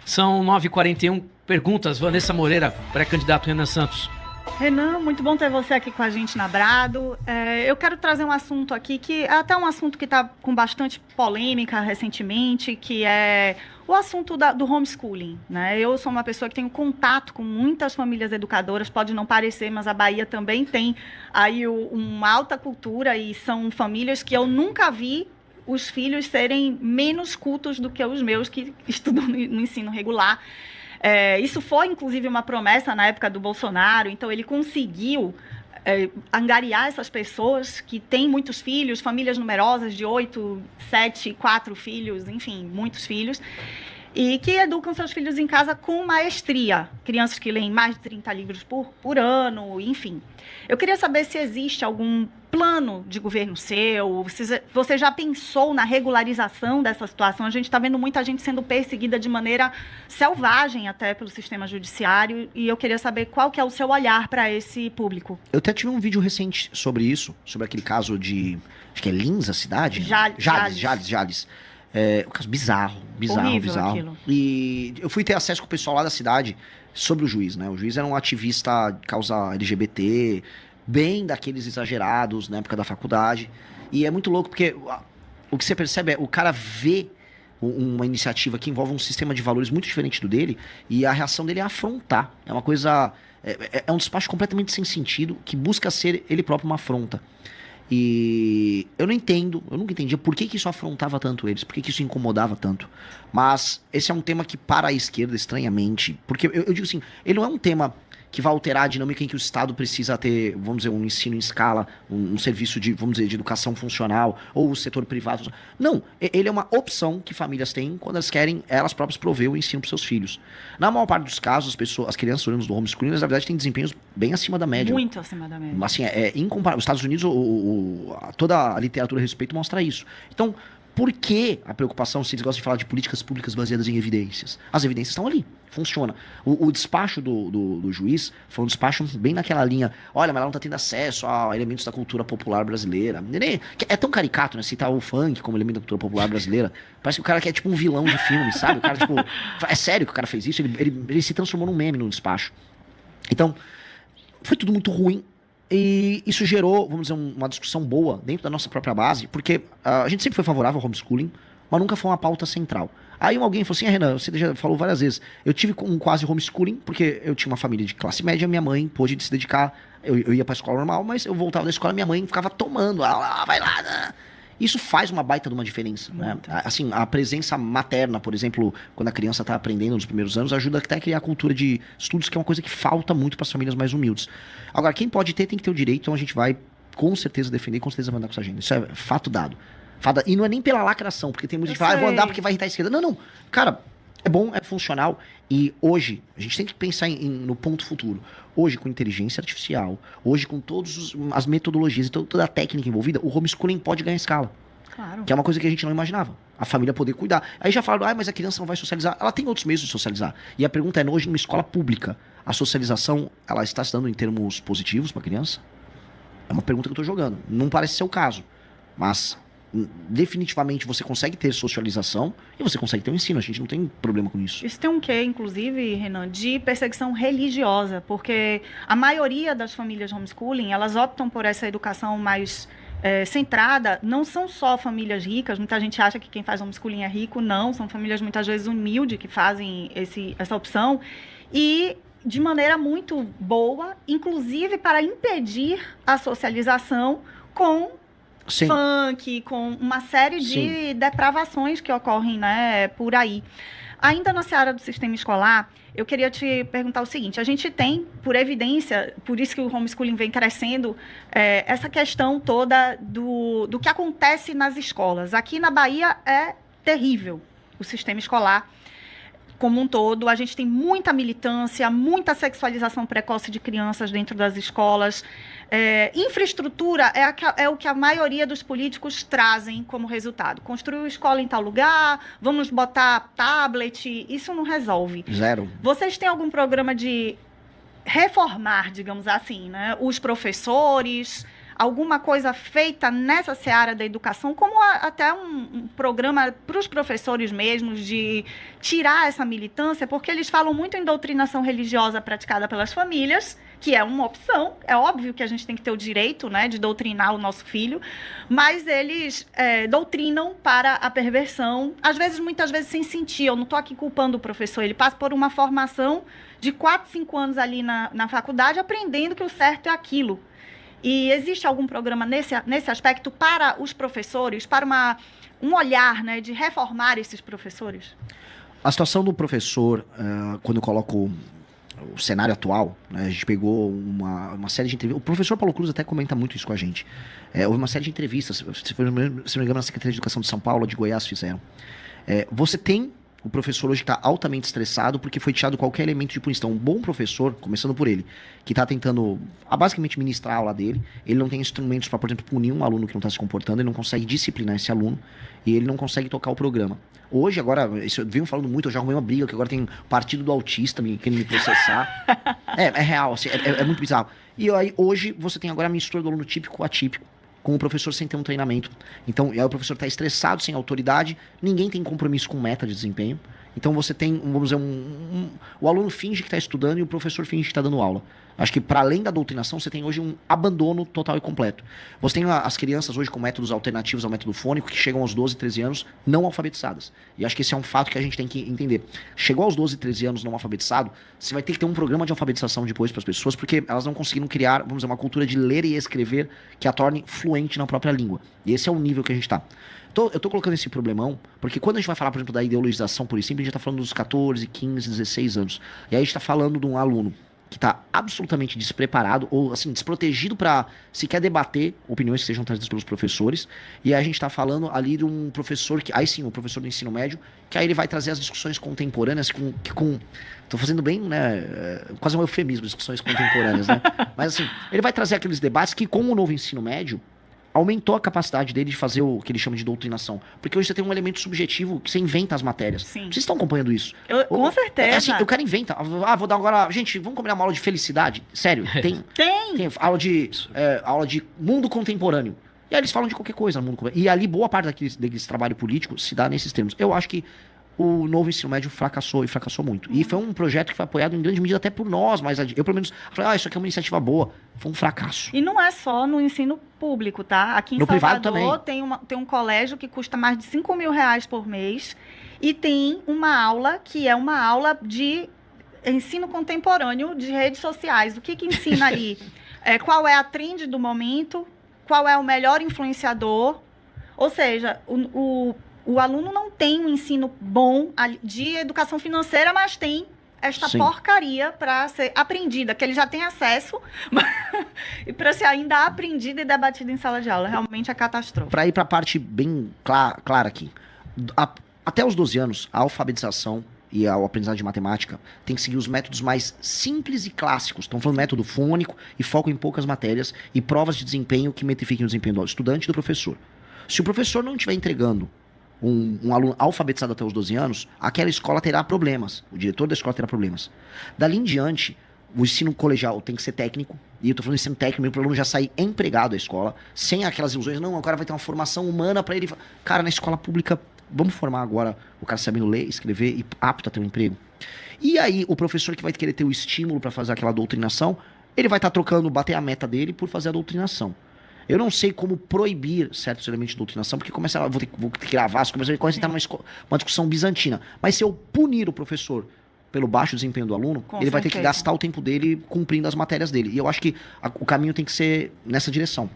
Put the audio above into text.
São 9h41. Perguntas, Vanessa Moreira, pré-candidato Renan Santos. Renan, muito bom ter você aqui com a gente na Brado. Eu quero trazer um assunto aqui que é até um assunto que está com bastante polêmica recentemente, que é o assunto do homeschooling, né? Eu sou uma pessoa que tenho contato com muitas famílias educadoras, pode não parecer, mas a Bahia também tem aí uma alta cultura e são famílias que eu nunca vi os filhos serem menos cultos do que os meus, que estudam no ensino regular. Isso foi, inclusive, uma promessa na época do Bolsonaro, então ele conseguiu angariar essas pessoas que têm muitos filhos, famílias numerosas de 8, 7, 4 filhos, enfim, muitos filhos, e que educam seus filhos em casa com maestria. Crianças que leem mais de 30 livros por ano, enfim. Eu queria saber se existe algum plano de governo seu, se você já pensou na regularização dessa situação. A gente está vendo muita gente sendo perseguida de maneira selvagem até pelo sistema judiciário, e eu queria saber qual que é o seu olhar para esse público. Eu até tive um vídeo recente sobre isso, sobre aquele caso de, acho que é Lins, a cidade? Jales. Um caso bizarro. Horrível aquilo. E eu fui ter acesso com o pessoal lá da cidade sobre o juiz, né? O juiz era um ativista de causa LGBT, bem daqueles exagerados na época da faculdade. E é muito louco porque o que você percebe é o cara vê uma iniciativa que envolve um sistema de valores muito diferente do dele e a reação dele é afrontar. É uma coisa... É um despacho completamente sem sentido que busca ser ele próprio uma afronta. E eu nunca entendia por que isso afrontava tanto eles, por que isso incomodava tanto. Mas esse é um tema que para a esquerda, estranhamente, porque eu digo assim, ele não é um tema que vai alterar a dinâmica em que o Estado precisa ter, vamos dizer, um ensino em escala, um serviço de, vamos dizer, de educação funcional, ou o setor privado. Não, ele é uma opção que famílias têm quando elas querem, elas próprias prover o ensino para seus filhos. Na maior parte dos casos, as crianças olhando do homeschooling, na verdade, têm desempenhos bem acima da média. Muito acima da média. Assim, é incomparável. Os Estados Unidos, toda a literatura a respeito mostra isso. Então, por que a preocupação, se eles gostam de falar de políticas públicas baseadas em evidências? As evidências estão ali, funciona. O despacho do juiz foi um despacho bem naquela linha, olha, mas ela não está tendo acesso a elementos da cultura popular brasileira. É tão caricato, né, citar o funk como elemento da cultura popular brasileira. Parece que o cara quer tipo um vilão de filme, sabe? O cara, tipo, é sério que o cara fez isso? Ele se transformou num meme no despacho. Então, foi tudo muito ruim. E isso gerou, vamos dizer, uma discussão boa dentro da nossa própria base, porque a gente sempre foi favorável ao homeschooling, mas nunca foi uma pauta central. Aí alguém falou assim, Renan, você já falou várias vezes, eu tive um quase homeschooling, porque eu tinha uma família de classe média, minha mãe pôde se dedicar, eu ia pra escola normal, mas eu voltava da escola, minha mãe ficava tomando, vai lá, né? Isso faz uma baita de uma diferença, né? Assim, a presença materna, por exemplo, quando a criança está aprendendo nos primeiros anos, ajuda até a criar a cultura de estudos, que é uma coisa que falta muito para as famílias mais humildes. Agora, quem pode ter, tem que ter o direito, então a gente vai com certeza defender, com certeza vai andar com essa agenda. Isso é fato dado. E não é nem pela lacração, porque tem muita gente que fala, eu vou andar porque vai irritar a esquerda. Não. Cara, é bom, é funcional. E hoje, a gente tem que pensar no ponto futuro. Hoje, com inteligência artificial, hoje com todas as metodologias e toda a técnica envolvida, o homeschooling pode ganhar escala. Claro. Que é uma coisa que a gente não imaginava. A família poder cuidar. Aí já falaram, mas a criança não vai socializar. Ela tem outros meios de socializar. E a pergunta é, hoje, numa escola pública, a socialização, ela está se dando em termos positivos para a criança? É uma pergunta que eu estou jogando. Não parece ser o caso. Mas, definitivamente, você consegue ter socialização e você consegue ter um ensino. A gente não tem problema com isso. Isso tem um quê, inclusive, Renan, de perseguição religiosa. Porque a maioria das famílias homeschooling, elas optam por essa educação mais... centrada, não são só famílias ricas, muita gente acha que quem faz homeschooling é rico, não, são famílias muitas vezes humildes que fazem essa opção, e de maneira muito boa, inclusive para impedir a socialização com Sim. funk, com uma série de depravações que ocorrem, né, por aí. Ainda na seara do sistema escolar, eu queria te perguntar o seguinte, a gente tem, por evidência, por isso que o homeschooling vem crescendo, essa questão toda do que acontece nas escolas. Aqui na Bahia é terrível o sistema escolar como um todo. A gente tem muita militância, muita sexualização precoce de crianças dentro das escolas. Infraestrutura é o que a maioria dos políticos trazem como resultado. Construir escola em tal lugar, vamos botar tablet, isso não resolve. Zero. Vocês têm algum programa de reformar, digamos assim, né, os professores, alguma coisa feita nessa seara da educação, como até um programa para os professores mesmos de tirar essa militância, porque eles falam muito em doutrinação religiosa praticada pelas famílias, que é uma opção. É óbvio que a gente tem que ter o direito, né, de doutrinar o nosso filho, mas eles doutrinam para a perversão, às vezes, muitas vezes sem sentir. Eu não estou aqui culpando o professor, ele passa por uma formação de 4, 5 anos ali na faculdade, aprendendo que o certo é aquilo. E existe algum programa nesse aspecto para os professores, para um olhar, né, de reformar esses professores? A situação do professor, quando eu coloco o cenário atual, né, a gente pegou uma série de entrevistas. O professor Paulo Cruz até comenta muito isso com a gente. Houve uma série de entrevistas, se não me engano, na Secretaria de Educação de São Paulo, de Goiás, fizeram. Você tem o professor hoje que está altamente estressado porque foi tirado qualquer elemento de punição. Um bom professor, começando por ele, que está tentando basicamente ministrar a aula dele, ele não tem instrumentos para, por exemplo, punir um aluno que não está se comportando, ele não consegue disciplinar esse aluno e ele não consegue tocar o programa. Hoje, agora, isso eu venho falando muito, eu já arrumei uma briga, que agora tem partido do autista querendo me processar. É real, assim, é muito bizarro. E aí, hoje, você tem agora a mistura do aluno típico atípico, com o professor sem ter um treinamento. Então, aí o professor está estressado, sem autoridade, ninguém tem compromisso com meta de desempenho. Então você tem, vamos dizer, o aluno finge que está estudando e o professor finge que está dando aula. Acho que para além da doutrinação, você tem hoje um abandono total e completo. Você tem as crianças hoje com métodos alternativos ao método fônico que chegam aos 12, 13 anos não alfabetizadas. E acho que esse é um fato que a gente tem que entender. Chegou aos 12, 13 anos não alfabetizado, você vai ter que ter um programa de alfabetização depois para as pessoas, porque elas não conseguiram criar, vamos dizer, uma cultura de ler e escrever que a torne fluente na própria língua. E esse é o nível que a gente está. Eu tô colocando esse problemão, porque quando a gente vai falar, por exemplo, da ideologização por exemplo, a gente está falando dos 14, 15, 16 anos. E aí a gente está falando de um aluno que está absolutamente despreparado, ou assim, desprotegido para sequer debater opiniões que sejam trazidas pelos professores. E aí a gente está falando ali de um professor, aí sim, o professor do ensino médio, que aí ele vai trazer as discussões contemporâneas tô fazendo bem, né, quase um eufemismo, discussões contemporâneas, né? Mas assim, ele vai trazer aqueles debates que, com o novo ensino médio, aumentou a capacidade dele de fazer o que ele chama de doutrinação. Porque hoje você tem um elemento subjetivo que você inventa as matérias. Sim. Vocês estão acompanhando isso? Com certeza. Assim, o cara inventa. Vou dar agora... Gente, vamos combinar uma aula de felicidade? Sério, tem aula de mundo contemporâneo. E aí eles falam de qualquer coisa no mundo contemporâneo. E ali, boa parte desse trabalho político se dá nesses termos. Eu acho que o novo ensino médio fracassou, e fracassou muito. E foi um projeto que foi apoiado em grande medida até por nós, mas eu pelo menos falei, isso aqui é uma iniciativa boa. Foi um fracasso. E não é só no ensino público, tá? Aqui em Salvador tem um colégio que custa mais de R$5.000 por mês e tem uma aula que é uma aula de ensino contemporâneo de redes sociais. O que ensina ali? Qual é a trend do momento? Qual é o melhor influenciador? Ou seja, o aluno não tem um ensino bom de educação financeira, mas tem esta porcaria para ser aprendida, que ele já tem acesso, e para ser ainda aprendida e debatida em sala de aula. Realmente é catastrófico. Para ir para a parte bem clara aqui. Até os 12 anos, a alfabetização e a aprendizagem de matemática tem que seguir os métodos mais simples e clássicos. Estão falando método fônico e foco em poucas matérias e provas de desempenho que metrifiquem o desempenho do estudante e do professor. Se o professor não estiver entregando um aluno alfabetizado até os 12 anos, aquela escola terá problemas. O diretor da escola terá problemas. Dali em diante, o ensino colegial tem que ser técnico, e eu tô falando ensino técnico para o aluno já sair empregado da escola, sem aquelas ilusões, não, agora vai ter uma formação humana para ele. Cara, na escola pública, vamos formar agora o cara sabendo ler, escrever e apto a ter um emprego. E aí, o professor que vai querer ter o estímulo para fazer aquela doutrinação, ele vai estar trocando, bater a meta dele por fazer a doutrinação. Eu não sei como proibir certos elementos de doutrinação, porque vou ter que gravar, começa a entrar uma discussão bizantina. Mas se eu punir o professor pelo baixo desempenho do aluno, ele vai ter que gastar o tempo dele cumprindo as matérias dele. E eu acho que o caminho tem que ser nessa direção.